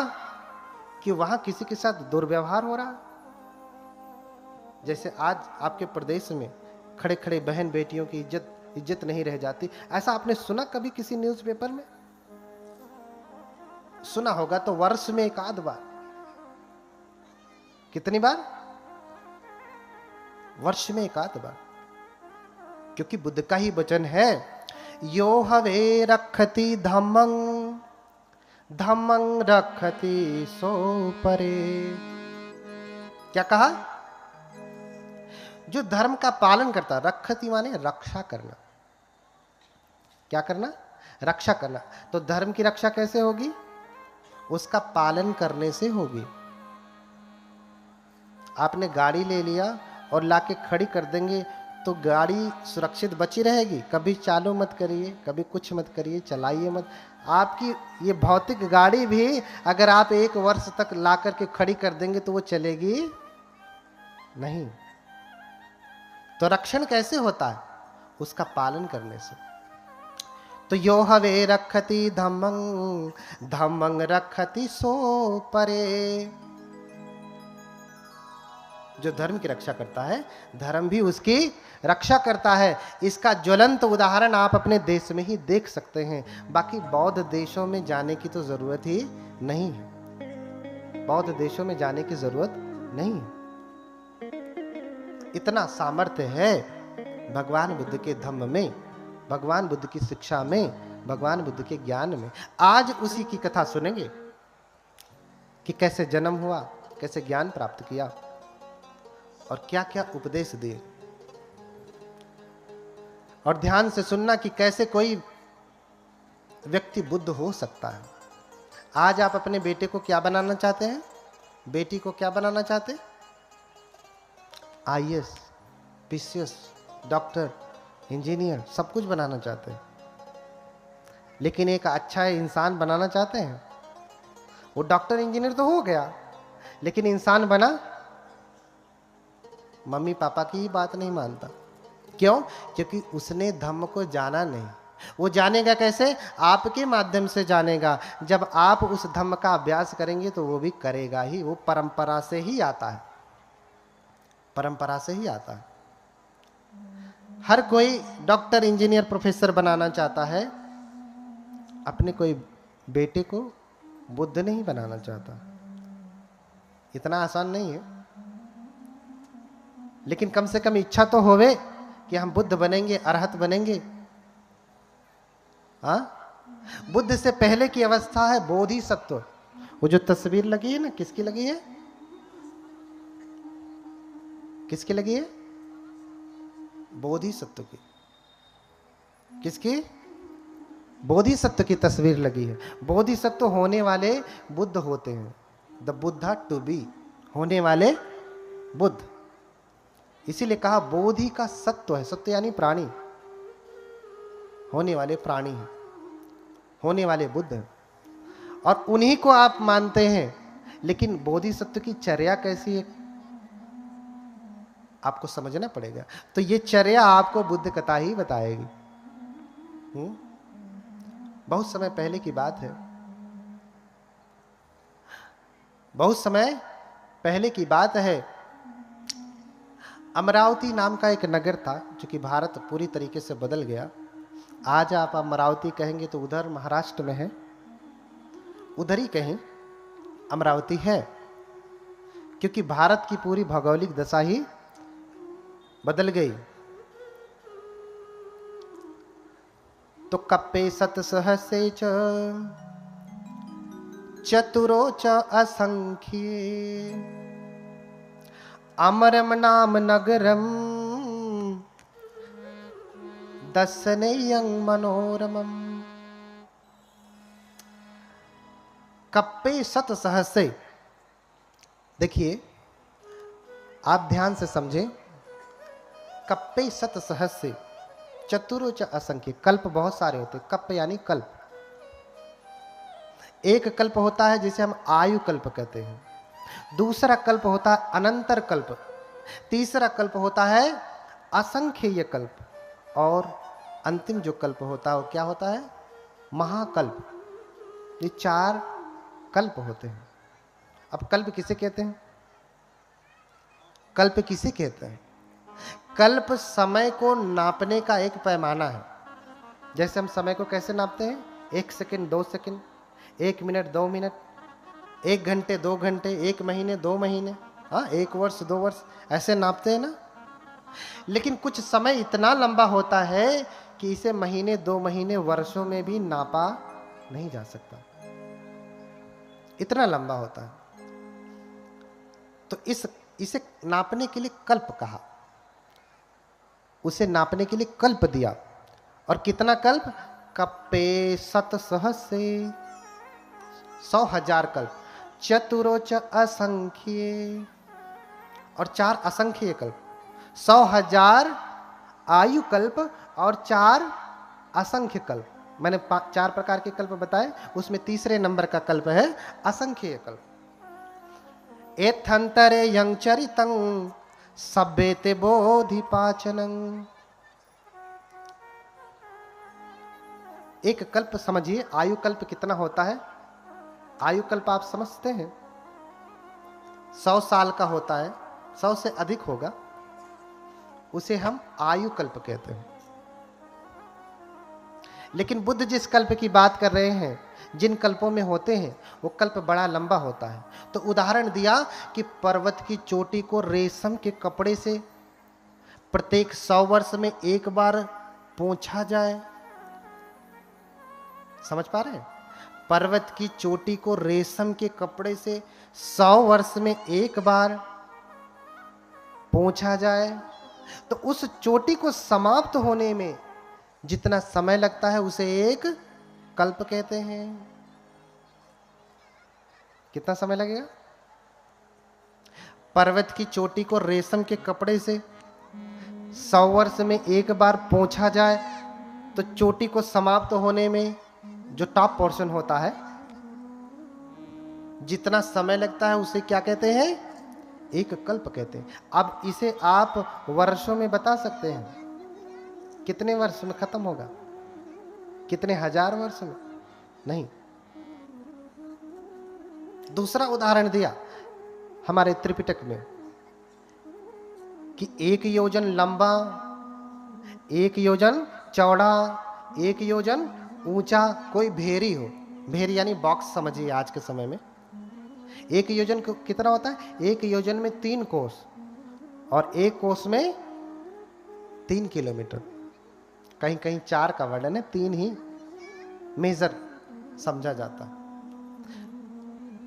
कि वहां किसी के साथ दुर्व्यवहार हो रहा? जैसे आज आपके प्रदेश में खड़े खड़े बहन बेटियों की इज्जत नहीं रह जाती, ऐसा आपने सुना कभी किसी न्यूज़पेपर में? सुना होगा तो वर्ष में एक आध बार। कितनी बार? वर्ष में एक आध बार। क्योंकि बुद्ध का ही वचन है, यो हवे रखति धम्मं धम्मं रखति सो परे। क्या कहा? जो धर्म का पालन करता, रखति माने रक्षा करना। क्या करना? रक्षा करना। तो धर्म की रक्षा कैसे होगी? उसका पालन करने से होगी। आपने गाड़ी ले लिया और लाके खड़ी कर देंगे तो गाड़ी सुरक्षित बची रहेगी? कभी चालू मत करिए, कभी कुछ मत करिए, चलाइए मत। आपकी ये भौतिक गाड़ी भी अगर आप 1 वर्ष तक ला करके खड़ी कर देंगे तो वो चलेगी नहीं। तो रक्षण कैसे होता है? उसका पालन करने से। तो यो हवे रखति धम्मं धम्मं रखति सो परे। जो धर्म की रक्षा करता है, धर्म भी उसकी रक्षा करता है। इसका ज्वलंत उदाहरण आप अपने देश में ही देख सकते हैं। बाकी बौद्ध देशों में जाने की तो जरूरत ही नहीं है। बौद्ध देशों में जाने की जरूरत नहीं है। इतना सामर्थ्य है भगवान बुद्ध के धम्म में, भगवान बुद्ध की शिक्षा में, भगवान बुद्ध के ज्ञान में। आज उसी की कथा सुनेंगे कि कैसे जन्म हुआ, कैसे ज्ञान प्राप्त किया और क्या क्या उपदेश दिए। और ध्यान से सुनना कि कैसे कोई व्यक्ति बुद्ध हो सकता है। आज आप अपने बेटे को क्या बनाना चाहते हैं? बेटी को क्या बनाना चाहते हैं? IAS, PCS, डॉक्टर, इंजीनियर, सब कुछ बनाना चाहते हैं। लेकिन एक अच्छा इंसान बनाना चाहते हैं? वो डॉक्टर इंजीनियर तो हो गया, लेकिन इंसान बना? मम्मी पापा की ही बात नहीं मानता। क्यों? क्योंकि उसने धम्म को जाना नहीं। वो जानेगा कैसे? आपके माध्यम से जानेगा। जब आप उस धम्म का अभ्यास करेंगे तो वो भी करेगा ही। वो परंपरा से ही आता है, परंपरा से ही आता है। हर कोई डॉक्टर, इंजीनियर, प्रोफेसर बनाना चाहता है, अपने कोई बेटे को बुद्ध नहीं बनाना चाहता। इतना आसान नहीं है, लेकिन कम से कम इच्छा तो होवे कि हम बुद्ध बनेंगे, अरहत बनेंगे। हाँ, बुद्ध से पहले की अवस्था है बोधिसत्व। वो जो तस्वीर लगी है ना, किसकी लगी है? किसकी लगी है? बोधिसत्व की। किसकी? बोधिसत्व की तस्वीर लगी है। बोधिसत्व होने वाले बुद्ध होते हैं। द बुद्धा टू बी, होने वाले बुद्ध। इसीलिए कहा बोधि का सत्व है। सत्व यानी प्राणी, होने वाले प्राणी हैं, होने वाले बुद्ध हैं। और उन्हीं को आप मानते हैं। लेकिन बोधिसत्व की चर्या कैसी है आपको समझना पड़ेगा। तो ये चर्या आपको बुद्ध कथा ही बताएगी। बहुत समय पहले की बात है, बहुत समय पहले की बात है। अमरावती नाम का एक नगर था, जो कि भारत पूरी तरीके से बदल गया। आज आप अमरावती कहेंगे तो उधर महाराष्ट्र में है, उधर ही कहीं अमरावती है, क्योंकि भारत की पूरी भौगोलिक दशा ही बदल गई। तो कप्पे सत सहसे च चतुरो च असंख्ये अमरम नाम नगरम दर्शनेयं मनोरमम। कप्पे शत सहस्रे, देखिए आप ध्यान से समझें। कप्पे शत सहस्रे चतुरोच असंख्य। कल्प बहुत सारे होते, कप्प यानी कल्प। एक कल्प होता है जिसे हम आयु कल्प कहते हैं, दूसरा कल्प होता है अनंतर कल्प, तीसरा कल्प होता है असंख्येय कल्प, और अंतिम जो कल्प होता है वो क्या होता है? महाकल्प। ये 4 कल्प होते हैं। अब कल्प किसे कहते हैं? कल्प किसे कहते हैं? कल्प समय को नापने का एक पैमाना है। जैसे हम समय को कैसे नापते हैं? 1 सेकंड, 2 सेकंड, 1 मिनट, 2 मिनट, 1 घंटे, 2 घंटे, 1 महीने, 2 महीने, हाँ 1 वर्ष, 2 वर्ष, ऐसे नापते हैं ना। लेकिन कुछ समय इतना लंबा होता है कि इसे महीने, 2 महीने, वर्षों में भी नापा नहीं जा सकता, इतना लंबा होता है। तो इसे नापने के लिए कल्प कहा, उसे नापने के लिए कल्प दिया। और कितना कल्प? कप्पे शत सहस्रे, 100,000 कल्प। चतुरोच असंख्ये, और 4 असंख्य कल्प। 100,000 आयु कल्प और 4 असंख्य कल्प। मैंने 4 प्रकार के कल्प बताए, उसमें तीसरे नंबर का कल्प है असंख्य कल्प। एथंतरे यं चरितं सभ्यते बोधिपाचनं। एक कल्प समझिए, आयु कल्प कितना होता है? आयु कल्प आप समझते हैं 100 साल का होता है, 100 से अधिक होगा, उसे हम आयु कल्प कहते हैं। लेकिन बुद्ध जिस कल्प की बात कर रहे हैं, जिन कल्पों में होते हैं, वो कल्प बड़ा लंबा होता है। तो उदाहरण दिया कि पर्वत की चोटी को रेशम के कपड़े से प्रत्येक 100 वर्ष में एक बार पोंछा जाए। समझ पा रहे हैं? पर्वत की चोटी को रेशम के कपड़े से 100 वर्ष में एक बार पोंछा जाए, तो उस चोटी को समाप्त होने में जितना समय लगता है उसे एक कल्प कहते हैं। कितना समय लगेगा? पर्वत की चोटी को रेशम के कपड़े से 100 वर्ष में एक बार पोंछा जाए, तो चोटी को समाप्त होने में जो टॉप पोर्शन होता है, जितना समय लगता है उसे क्या कहते हैं? एक कल्प कहते हैं। अब इसे आप वर्षों में बता सकते हैं, कितने वर्ष में खत्म होगा? कितने हजार वर्ष में? नहीं। दूसरा उदाहरण दिया हमारे त्रिपिटक में कि 1 योजन लंबा, 1 योजन चौड़ा, 1 योजन ऊंचा कोई भेरी हो। भेरी यानी बॉक्स समझिए आज के समय में। 1 योजन कितना होता है? 1 योजन में 3 कोस, और 1 कोस में 3 किलोमीटर। कहीं कहीं 4 का वर्णन है, 3 ही मेजर समझा जाता है।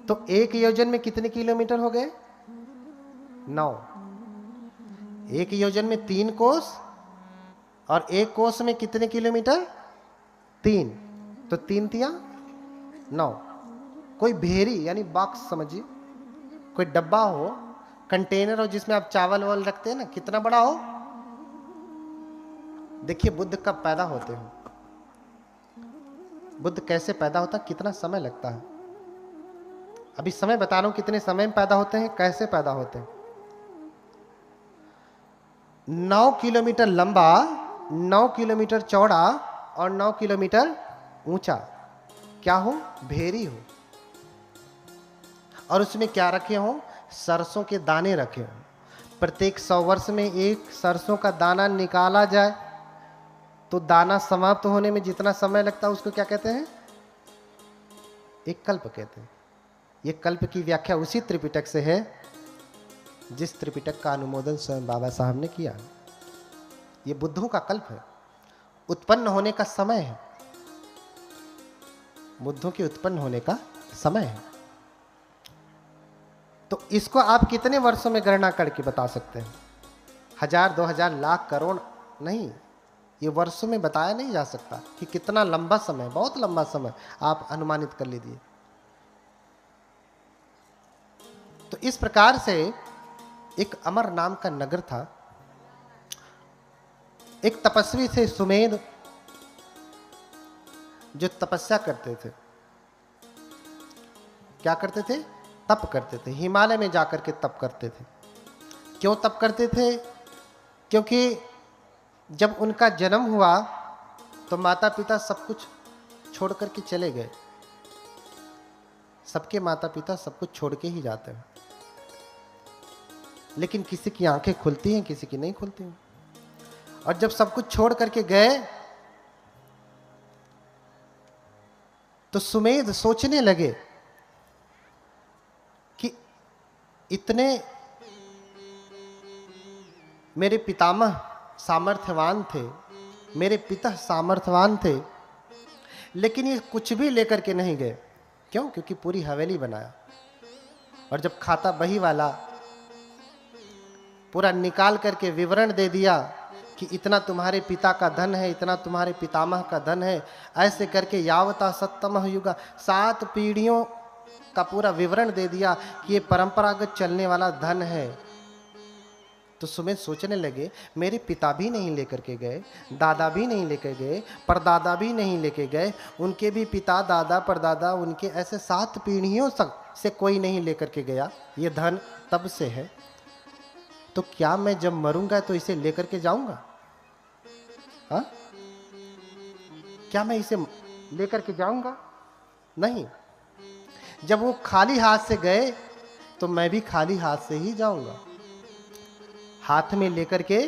तो 1 योजन में कितने किलोमीटर हो गए? 9। 1 योजन में 3 कोस, और 1 कोस में कितने किलोमीटर? 3। तो 3 तिया 9। कोई भेरी यानी बॉक्स समझिए, कोई डब्बा हो, कंटेनर हो जिसमें आप चावल वावल रखते हैं ना, कितना बड़ा हो? देखिए बुद्ध कब पैदा होते हैं, बुद्ध कैसे पैदा होता है, कितना समय लगता है। अभी समय बता रहा हूं कितने समय में पैदा होते हैं, कैसे पैदा होते हैं। 9 किलोमीटर लंबा, 9 किलोमीटर चौड़ा और 9 किलोमीटर ऊंचा। क्या हो? भेरी हो। और उसमें क्या रखे हो? सरसों के दाने रखे हो। प्रत्येक 100 वर्ष में एक सरसों का दाना निकाला जाए, तो दाना समाप्त होने में जितना समय लगता है उसको क्या कहते हैं? एक कल्प कहते हैं। ये कल्प की व्याख्या उसी त्रिपिटक से है जिस त्रिपिटक का अनुमोदन स्वयं बाबा साहब ने किया। ये बुद्धों का कल्प है, उत्पन्न होने का समय है, बुद्धों के उत्पन्न होने का समय है। तो इसको आप कितने वर्षों में गणना करके बता सकते हैं? 1000, 2000, लाख, करोड़ नहीं, ये वर्षों में बताया नहीं जा सकता कि कितना लंबा समय, बहुत लंबा समय आप अनुमानित कर लीजिए। तो इस प्रकार से एक अमर नाम का नगर था। एक तपस्वी थे सुमेध, जो तपस्या करते थे। क्या करते थे? तप करते थे। हिमालय में जाकर के तप करते थे। क्यों तप करते थे? क्योंकि जब उनका जन्म हुआ तो माता पिता सब कुछ छोड़ करके चले गए। सबके माता पिता सब कुछ छोड़ के ही जाते हैं, लेकिन किसी की आंखें खुलती हैं, किसी की नहीं खुलती हैं। और जब सब कुछ छोड़ करके गए तो सुमेध सोचने लगे कि इतने मेरे पितामह सामर्थ्यवान थे, मेरे पिता सामर्थ्यवान थे, लेकिन ये कुछ भी लेकर के नहीं गए। क्यों? क्योंकि पूरी हवेली बनाया, और जब खाता बही वाला पूरा निकाल करके विवरण दे दिया कि इतना तुम्हारे पिता का धन है, इतना तुम्हारे पितामह का धन है, ऐसे करके यावता सत्तमः युगा, 7 पीढ़ियों का पूरा विवरण दे दिया कि ये परंपरागत चलने वाला धन है। तो सुमेध सोचने लगे, मेरे पिता भी नहीं लेकर के गए, दादा भी नहीं लेकर गए, परदादा भी नहीं लेके गए, उनके भी पिता, दादा, परदादा, उनके ऐसे 7 पीढ़ियों तक से कोई नहीं लेकर के गया। ये धन तब से है, तो क्या मैं जब मरूंगा तो इसे लेकर के जाऊंगा? हाँ, क्या मैं इसे लेकर के जाऊंगा? नहीं। जब वो खाली हाथ से गए तो मैं भी खाली हाथ से ही जाऊंगा, हाथ में लेकर के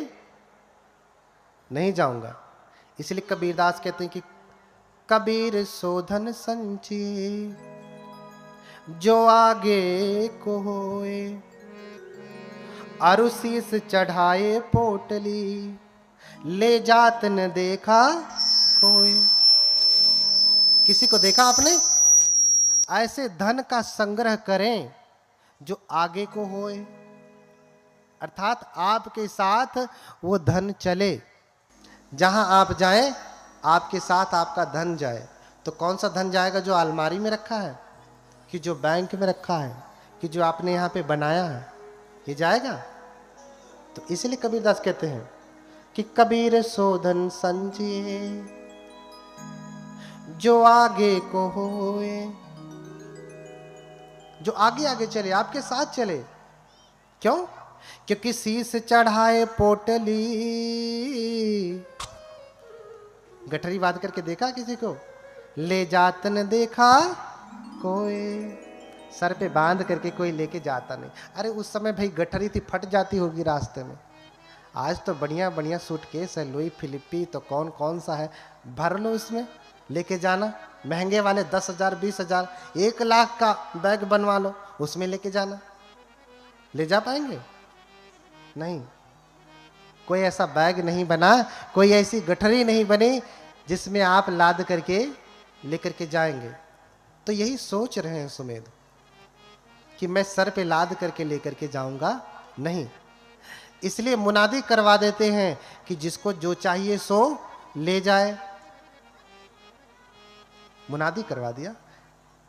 नहीं जाऊंगा। इसलिए कबीरदास कहते हैं कि कबीर सोधन संचिए जो आगे को होए, अरु शीस चढ़ाए पोटली ले जात न देखा कोई। किसी को देखा आपने? ऐसे धन का संग्रह करें जो आगे को होए, अर्थात आपके साथ वो धन चले। जहां आप जाएं आपके साथ आपका धन जाए। तो कौन सा धन जाएगा? जो अलमारी में रखा है, कि जो बैंक में रखा है, कि जो आपने यहाँ पे बनाया है, ये जाएगा? तो इसलिए कबीरदास कहते हैं कि कबीर सोधन संचिए जो आगे को होए, जो आगे आगे चले, आपके साथ चले। क्यों? क्योंकि शीस चढ़ाए पोटली, गठरी बांध करके देखा किसी को? ले जात न देखा कोई, सर पे बांध करके कोई लेके जाता नहीं। अरे उस समय भाई गठरी थी, फट जाती होगी रास्ते में। आज तो बढ़िया बढ़िया सूटकेस है, लुई फिलिपी तो कौन कौन सा है, भर लो इसमें, लेके जाना। महंगे वाले 10,000, 20,000, 1 लाख का बैग बनवा लो, उसमें लेके जाना। ले जा पाएंगे? नहीं। कोई ऐसा बैग नहीं बना, कोई ऐसी गठरी नहीं बनी जिसमें आप लाद करके लेकर के जाएंगे। तो यही सोच रहे हैं सुमेध कि मैं सर पे लाद करके लेकर के जाऊंगा नहीं। इसलिए मुनादी करवा देते हैं कि जिसको जो चाहिए सो ले जाए। मुनादी करवा दिया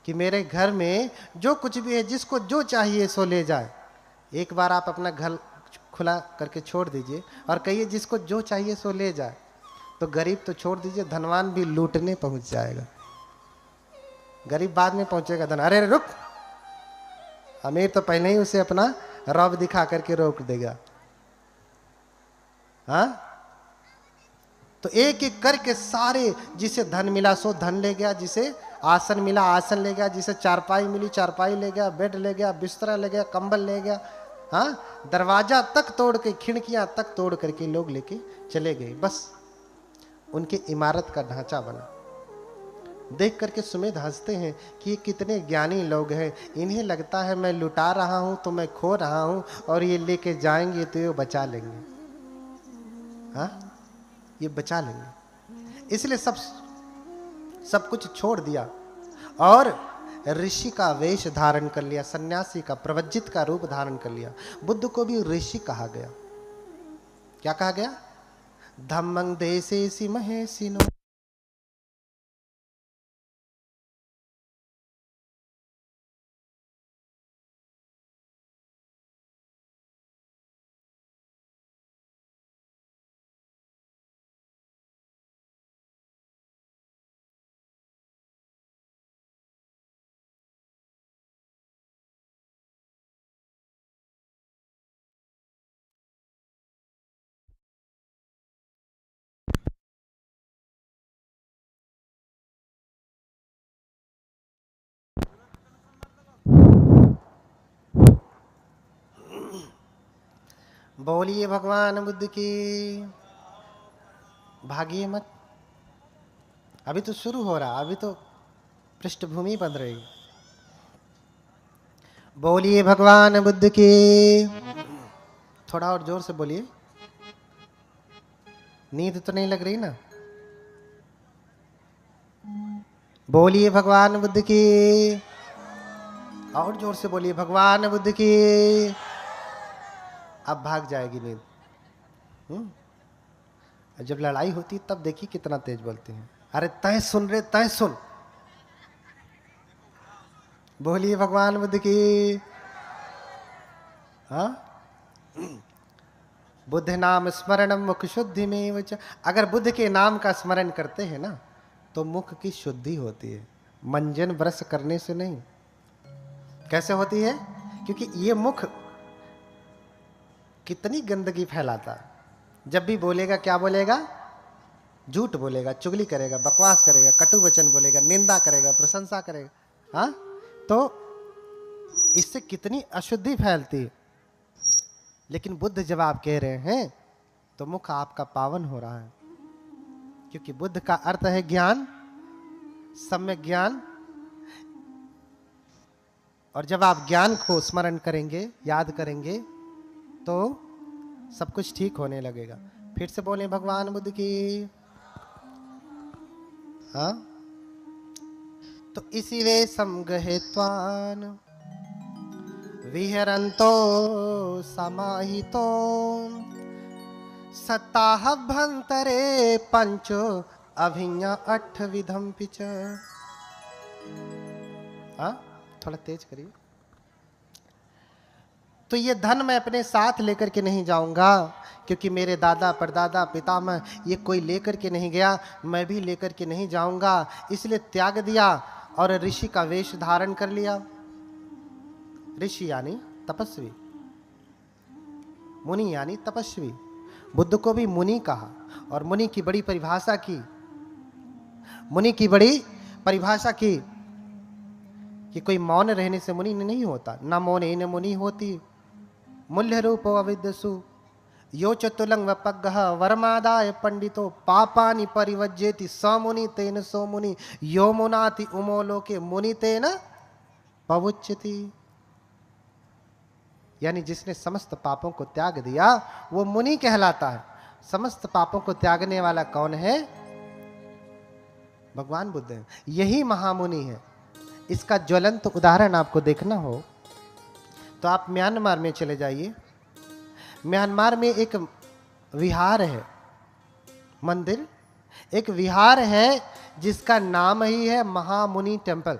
कि मेरे घर में जो कुछ भी है, जिसको जो चाहिए सो ले जाए। एक बार आप अपना घर खुला करके छोड़ दीजिए और कहिए जिसको जो चाहिए सो ले जाए, तो गरीब तो छोड़ दीजिए, धनवान भी लूटने पहुंच जाएगा। गरीब बाद में पहुंचेगा, धन अरे रुक, अमीर तो पहले ही उसे अपना रौब दिखा करके रोक देगा। हाँ, तो एक एक करके सारे, जिसे धन मिला सो धन ले गया, जिसे आसन मिला आसन ले गया, जिसे चारपाई मिली चारपाई ले गया, बेड ले गया, बिस्तरा ले गया, कंबल ले गया। हाँ, दरवाजा तक तोड़ के, खिड़कियां तक तोड़ करके लोग लेके चले गए। बस उनकी इमारत का ढांचा बना। देख करके सुमेध हंसते हैं कि ये कितने ज्ञानी लोग हैं। इन्हें लगता है मैं लुटा रहा हूं तो मैं खो रहा हूं, और ये लेके जाएंगे तो ये बचा लेंगे। हाँ, ये बचा लेंगे। इसलिए सब कुछ छोड़ दिया और ऋषि का वेश धारण कर लिया, सन्यासी का, प्रवज्जित का रूप धारण कर लिया। बुद्ध को भी ऋषि कहा गया। क्या कहा गया? धम्मं देसेसि महेशिनो। बोलिए भगवान बुद्ध की। भागिए मत, अभी तो शुरू हो रहा, अभी तो पृष्ठभूमि बन रही। बोलिए भगवान बुद्ध की। थोड़ा और जोर से बोलिए, नींद तो नहीं लग रही ना? बोलिए भगवान बुद्ध की। और जोर से बोलिए, भगवान बुद्ध की। अब भाग जाएगी नींद। जब लड़ाई होती तब देखिए कितना तेज बोलते हैं। अरे तय सुन रे, तय सुन। बोलिए भगवान बुद्ध की। हाँ, बुद्ध नाम स्मरणम मुख शुद्धि में। अगर बुद्ध के नाम का स्मरण करते हैं ना तो मुख की शुद्धि होती है, मंजन ब्रश करने से नहीं। कैसे होती है? क्योंकि ये मुख कितनी गंदगी फैलाता। जब भी बोलेगा क्या बोलेगा? झूठ बोलेगा, चुगली करेगा, बकवास करेगा, कटु वचन बोलेगा, निंदा करेगा, प्रशंसा करेगा। हाँ, तो इससे कितनी अशुद्धि फैलती है। लेकिन बुद्ध जब आप कह रहे हैं तो मुख आपका पावन हो रहा है, क्योंकि बुद्ध का अर्थ है ज्ञान, सम्यक ज्ञान। और जब आप ज्ञान को स्मरण करेंगे, याद करेंगे, तो सब कुछ ठीक होने लगेगा। फिर से बोलें भगवान बुद्ध की। हाँ, तो इसी वे समगहेत्वान विहरन्तो समाहितो सत्ताहभ्यंतरे पंचो अभिज्ञा अठ विधम पिच। हाँ, थोड़ा तेज करिए। तो ये धन मैं अपने साथ लेकर के नहीं जाऊंगा, क्योंकि मेरे दादा परदादा पितामह ये कोई लेकर के नहीं गया, मैं भी लेकर के नहीं जाऊंगा। इसलिए त्याग दिया और ऋषि का वेश धारण कर लिया। ऋषि यानी तपस्वी, मुनि यानी तपस्वी। बुद्ध को भी मुनि कहा, और मुनि की बड़ी परिभाषा की। मुनि की बड़ी परिभाषा की कि कोई मौन रहने से मुनि नहीं होता। न मौने न मुनि होती। मूल्य रूपो अविद्यसु यो चतुलंग वपग्गः वर्मादाय पंडितो पापानि परिवज्जेति स मुनि तेन सो मुनि यो मुनाति उमो लोके मुनि तेन पवुच्यति। यानी जिसने समस्त पापों को त्याग दिया वो मुनि कहलाता है। समस्त पापों को त्यागने वाला कौन है? भगवान बुद्ध है, यही महामुनि है। इसका ज्वलंत उदाहरण आपको देखना हो तो आप म्यांमार में चले जाइए। म्यांमार में एक विहार है, मंदिर, एक विहार है जिसका नाम ही है महामुनि टेम्पल।